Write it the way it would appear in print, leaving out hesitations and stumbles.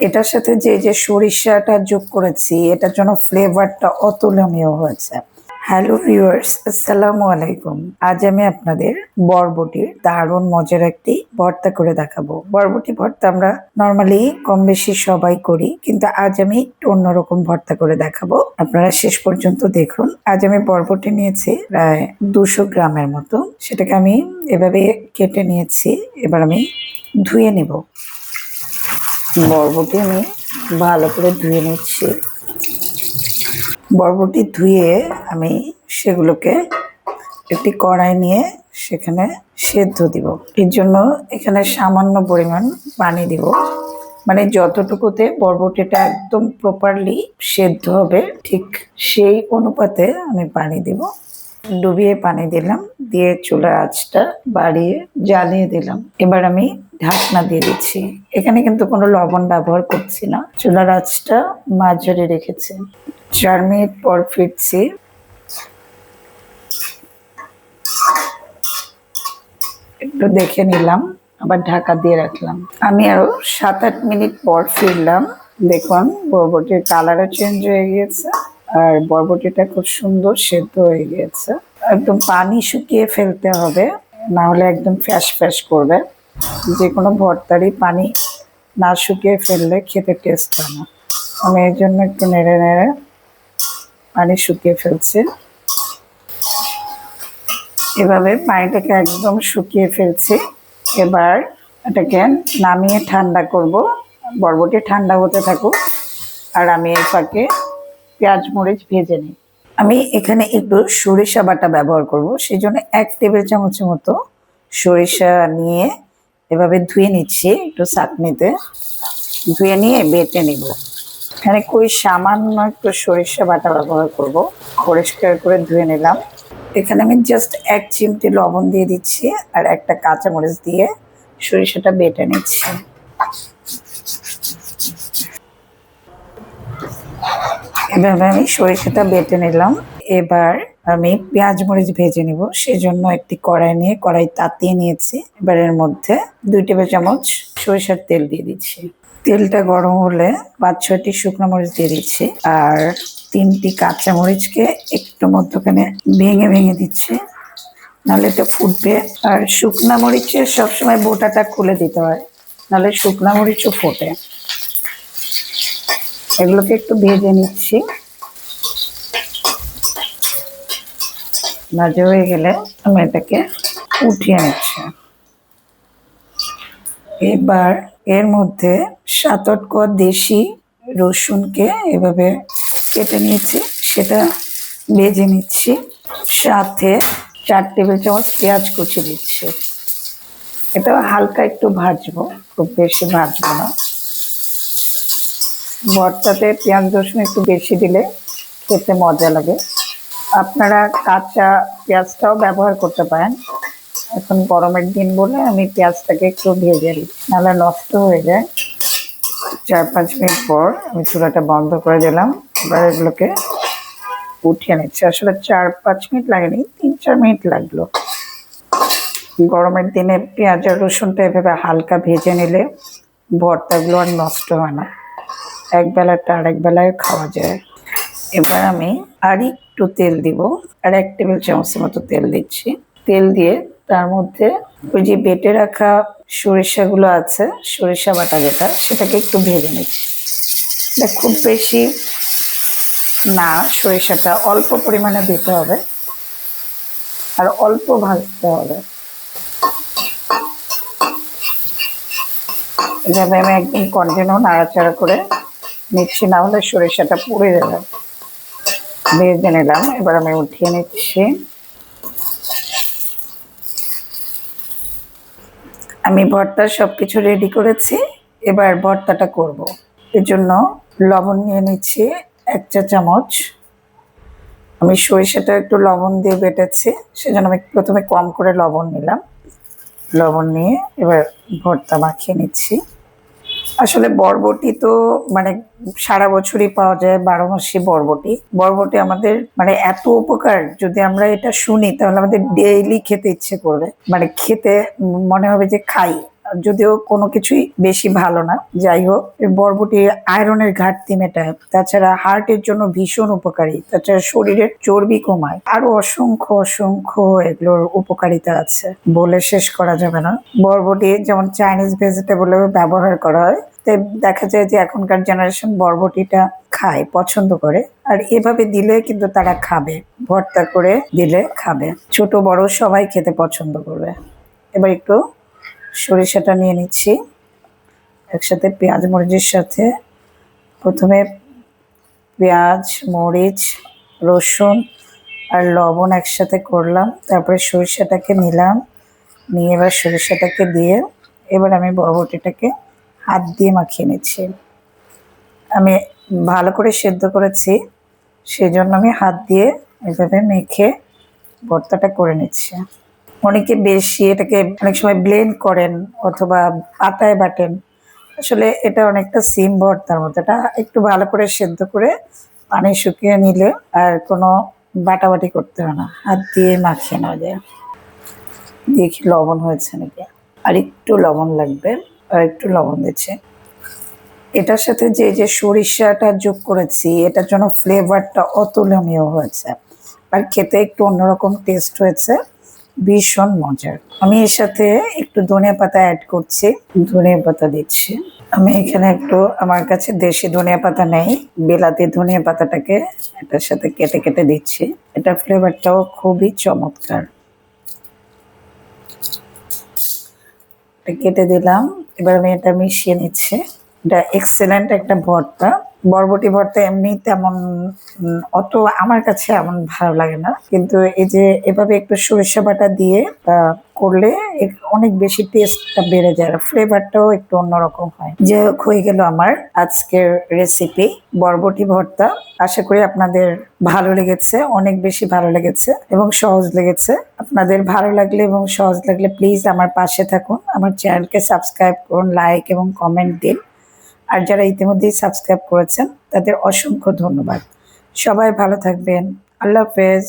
এটার সাথে যে সরিষাটা যোগ করেছি, এটার জন্য ফ্লেভারটা অতুলনীয় হয়েছে। হ্যালো ভিউয়ার্স, আসসালামু আলাইকুম। আজ আমি আপনাদের বরবটির দারুণ মজার একটি ভর্তা করে দেখাবো। বরবটি ভর্তা আমরা নর্মালি কম বেশি সবাই করি, কিন্তু আজ আমি একটু অন্যরকম ভর্তা করে দেখাবো। আপনারা শেষ পর্যন্ত দেখুন। আজ আমি বরবটি নিয়েছি প্রায় 200 গ্রামের মতো। সেটাকে আমি এভাবে কেটে নিয়েছি। এবার আমি ধুয়ে নিব। বরবটি আমি ভালো করে ধুয়ে নিচ্ছি। বরবটি ধুয়ে আমি সেগুলোকে একটি কড়াই নিয়ে সেখানে সেদ্ধ দিব। এর জন্য এখানে সামান্য পরিমাণ পানি দিব, মানে যতটুকুতে বরবটিটা একদম প্রপারলি সেদ্ধ হবে ঠিক সেই অনুপাতে আমি পানি দিব। ডুবিয়ে পানি দিলাম, দিয়ে চুলার আঁচটা বাড়িয়ে জ্বালিয়ে দিলাম। এবার আমি ঢাকনা দিয়ে দিচ্ছি। এখানে কিন্তু কোনো লবণ ব্যবহার করছি না। চুলার আঁচটা মাঝারি রেখেছি। 4 মিনিট পর ফিরছি। একটু দেখে নিলাম, আবার ঢাকা দিয়ে রাখলাম। আমি আরো 7-8 মিনিট পর ফিরলাম। দেখুন বরবটির কালারও চেঞ্জ হয়ে গিয়েছে, আর বরবটিটা খুব সুন্দর সেদ্ধ হয়ে গিয়েছে। একদম পানি শুকিয়ে ফেলতে হবে, না হলে একদম ফ্যাস ফ্যাস করবে। যে কোনো ভর্তারই পানি না শুকিয়ে ফেললে খেতে টেস্ট হয় না। আমি এর জন্য একটু নেড়ে নেড়ে পানি শুকিয়ে ফেলছি। এভাবে পানিটাকে একদম শুকিয়ে ফেলছি। এবার এটাকে নামিয়ে ঠান্ডা করব। বরবটি ঠান্ডা হতে থাকুক, আর আমি এর ফাঁকে পেঁয়াজ মরিচ ভেজে নিই। আমি এখানে একটু সরিষা বাটা ব্যবহার করব, সেই জন্য 1 টেবিল চামচের মতো সরিষা নিয়ে এভাবে ধুয়ে নিচ্ছি একটু ছাঁকনিতে। ধুয়ে নিয়ে বেটে নিব। এখানে খুবই সামান্য একটু সরিষা বাটা ব্যবহার করব। পরিষ্কার করে ধুয়ে নিলাম। এখানে আমি জাস্ট 1 চিমটি লবণ দিয়ে দিচ্ছি, আর একটা কাঁচামরিচ দিয়ে সরিষাটা বেটে নিচ্ছি। এভাবে আমি সরিষাটা বেটে নিলাম। এবার আমি পেঁয়াজ মরিচ ভেজে নিব, সেজন্য একটি কড়াই নিয়ে কড়াই তাতিয়ে নিয়েছি। এবার এর মধ্যে 2 টেবিল চামচ সরিষার তেল দিয়ে দিচ্ছি। তেলটা গরম হলে 5-6টি শুকনো মরিচ দিয়ে দিচ্ছি, আর 3টি কাঁচা মরিচকে একটু মধ্যখানে ভেঙে ভেঙে দিচ্ছি, নাহলে এটা ফুটবে। আর শুকনা মরিচের সবসময় বোটাটা খুলে দিতে হয়, নাহলে শুকনা মরিচও ফোটে। এগুলোকে একটু ভেজে নিচ্ছি। ভাজা হয়ে গেলে আমি এটাকে উঠিয়ে নিচ্ছি। এবার এর মধ্যে 7-8 কোয়া দেশি রসুনকে এভাবে কেটে নিয়েছি, সেটা ভেজে নিচ্ছি। সাথে 4 টেবিল চামচ পেঁয়াজ কুচি দিচ্ছি। এটা হালকা একটু ভাজবো, খুব বেশি ভাজবো না। ভর্তাতে পেঁয়াজ রসুন একটু বেশি দিলে খেতে মজা লাগে। আপনারা কাঁচা পেঁয়াজটাও ব্যবহার করতে পারেন। এখন গরমের দিন বলে আমি পেঁয়াজটাকে একটু ভেজে নিই, নাহলে নষ্ট হয়ে যায়। 4-5 মিনিট পর আমি চুলাটা বন্ধ করে দিলাম। এবার এগুলোকে উঠিয়ে নিচ্ছি। আসলে 4-5 মিনিট লাগেনি, 3-4 মিনিট লাগলো। গরমের দিনে পেঁয়াজ আর রসুনটা এভাবে হালকা ভেজে নিলে ভর্তাগুলো আর নষ্ট হয় না, এক বেলাটা আরেক বেলায় খাওয়া যায়। এবার আমি আর একটু তেল দিব, আর 1 টেবিল চামচের মতো তেল দিচ্ছি। তেল দিয়ে তার মধ্যে ওই যে বেটে রাখা সরিষাগুলো আছে, সরিষা বাটা যেটা, সেটাকে একটু ভেজে নিচ্ছি। এটা খুব বেশি না, সরিষাটা অল্প পরিমাণে দিতে হবে আর অল্প ভাজতে হবে। এভাবে আমি একদম কন্টিনিউ নাড়াচাড়া করে নিচ্ছি, না হলে সরিষাটা পুড়ে যাবে। ভেজে নিলাম, এবার আমি উঠিয়ে নিচ্ছি। আমি ভর্তার সবকিছু রেডি করেছি, এবার ভর্তাটা করব। এর জন্য লবণ নিয়ে নিচ্ছি 1 চা চামচ। আমি সরিষাটা একটু লবণ দিয়ে বেটেছি, সেজন্য আমি প্রথমে কম করে লবণ নিলাম। লবণ নিয়ে এবার ভর্তা মাখিয়ে নিচ্ছি। আসলে বরবটি তো মানে সারা বছরই পাওয়া যায়, 12 মাসই বরবটি। বরবটি আমাদের মানে এত উপকার, যদি আমরা এটা শুনি তাহলে আমাদের ডেইলি খেতে ইচ্ছে করবে, মানে খেতে মনে হবে যে খাই। যদিও কোনো কিছুই বেশি ভালো না। যাই হোক, এই বরবটি আয়রনের ঘাটতি মেটায়, তাছাড়া হার্টের জন্য ভীষণ উপকারী, তাছাড়া শরীরের চর্বি কমায়, আরো অসংখ্য অসংখ্য এগুলোর উপকারিতা আছে, বলে শেষ করা যাবে না। বরবটি যেমন চাইনিজ ভেজিটেবলেও ব্যবহার করা হয়, তাই দেখা যায় যে এখনকার জেনারেশন বরবটিটা খায়, পছন্দ করে। আর এভাবে দিলে কিন্তু তারা খাবে, ভর্তা করে দিলে খাবে, ছোট বড় সবাই খেতে পছন্দ করবে। এবার একটু সরিষাটা নিয়ে নিচ্ছি একসাথে পেঁয়াজ মরিচের সাথে। প্রথমে পেঁয়াজ, মরিচ, রসুন আর লবণ একসাথে করলাম, তারপরে সরিষাটাকে নিলাম, নিয়ে এবার সরিষাটাকে দিয়ে এবার আমি বরবটিটাকে হাত দিয়ে মাখিয়ে নিচ্ছি। আমি ভালো করে সেদ্ধ করেছি, সেজন্য আমি হাত দিয়ে এভাবে মেখে ভর্তাটা করে নিচ্ছি। অনেকে বেশি এটাকে অনেক সময় ব্লেন্ড করেন অথবা পাতায় বাটেন, আসলে এটা অনেকটা সিম ভর্তার মতো। এটা একটু ভালো করে সেদ্ধ করে পানি শুকিয়ে নিলে আর কোনো বাটাবাটি করতে হয় না, হাত দিয়ে মাখিয়ে নেওয়া যায়। দেখি লবণ হয়েছে নাকি, আর একটু লবণ লাগবে, আর একটু লবণ দিচ্ছি। এটার সাথে যে যে সরিষাটা যোগ করেছি, এটার জন্য ফ্লেভারটা অতুলনীয় হয়েছে, আর খেতে একটু অন্যরকম টেস্ট হয়েছে, ভীষণ মজার। আমি এর সাথে একটু ধনিয়া পাতা অ্যাড করছি, ধনিয়া পাতা দিচ্ছি। আমি এখানে একটু, আমার কাছে দেশি ধনিয়া পাতা নেই, বিলাতি ধনিয়া পাতাটাকে এটার সাথে কেটে কেটে দিচ্ছি। এটার ফ্লেভারটাও খুবই চমৎকার। কেটে দিলাম, এবার আমি এটা মিশিয়ে নিচ্ছি। এটা এক্সেলেন্ট একটা ভর্তা। বরবটি ভর্তা এমনি তেমন অত আমার কাছে এমন ভালো লাগে না, কিন্তু এই যে এভাবে একটু সরিষা বাটা দিয়ে করলে অনেক বেশি টেস্টটা বেড়ে যায়, ফ্লেভারটাও একটু অন্যরকম হয়। যে হয়ে গেল আমার আজকের রেসিপি বরবটি ভর্তা। আশা করি আপনাদের ভালো লেগেছে, অনেক বেশি ভালো লেগেছে এবং সহজ লেগেছে। আপনাদের ভালো লাগলে এবং সহজ লাগলে প্লিজ আমার পাশে থাকুন, আমার চ্যানেলকে সাবস্ক্রাইব করুন, লাইক এবং কমেন্ট দিন। আর যারা ইতিমধ্যেই সাবস্ক্রাইব করেছেন তাদের অসংখ্য ধন্যবাদ। সবাই ভালো থাকবেন। আল্লাহ হাফেজ।